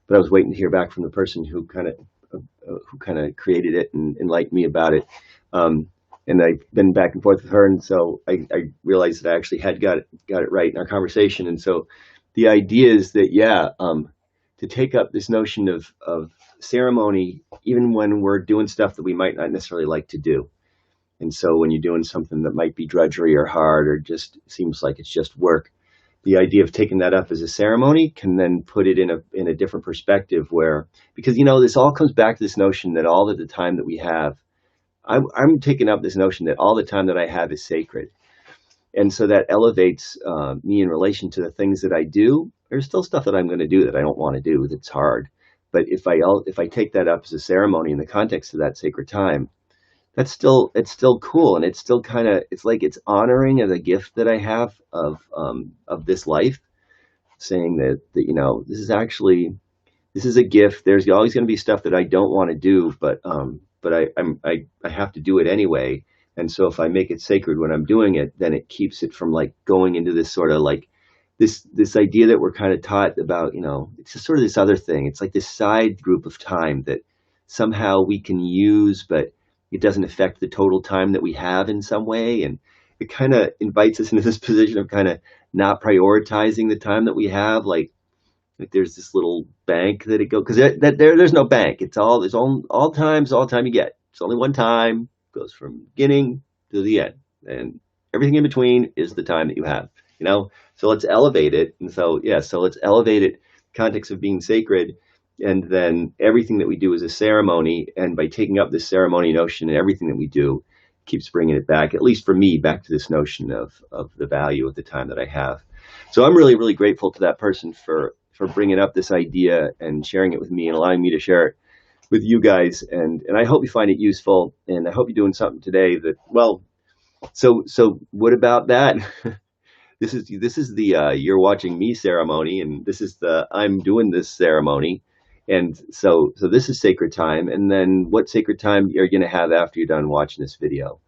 but I was waiting to hear back from the person who kind of created it and enlightened me about it. Um, and I've been back and forth with her, and so I realized that I actually had got it right in our conversation. And so the idea is that, yeah, to take up this notion of ceremony, even when we're doing stuff that we might not necessarily like to do. And so when you're doing something that might be drudgery or hard or just seems like it's just work, the idea of taking that up as a ceremony can then put it in a different perspective where, because this all comes back to this notion that all of the time that we have, I'm taking up this notion that all the time that I have is sacred. And so that elevates me in relation to the things that I do. There's still stuff that I'm going to do that I don't want to do that's hard. But if I take that up as a ceremony in the context of that sacred time, it's still cool, and it's still kind of, it's like it's honoring of the gift that I have of this life, saying that this is a gift. There's always going to be stuff that I don't want to do, but I have to do it anyway. And so if I make it sacred when I'm doing it, then it keeps it from like going into this sort of like this idea that we're kind of taught about. It's just sort of this other thing. It's like this side group of time that somehow we can use, but it doesn't affect the total time that we have in some way. And it kind of invites us into this position of kind of not prioritizing the time that we have. Like there's this little bank that it goes, because there's no bank. All times, all time you get. It's only one time, goes from beginning to the end, and everything in between is the time that you have. So let's elevate it. And so, yeah, so let's elevate it, context of being sacred, and then everything that we do is a ceremony. And by taking up this ceremony notion, and everything that we do keeps bringing it back, at least for me, back to this notion of the value of the time that I have. So I'm really, really grateful to that person for bringing up this idea and sharing it with me and allowing me to share it with you guys. And I hope you find it useful, and I hope you're doing something today that, well, so what about that? This is the you're watching me ceremony, and this is the I'm doing this ceremony. And so this is sacred time. And then what sacred time you're going to have after you're done watching this video?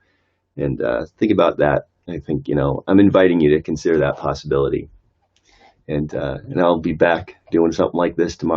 And think about that. I think, I'm inviting you to consider that possibility. And I'll be back doing something like this tomorrow.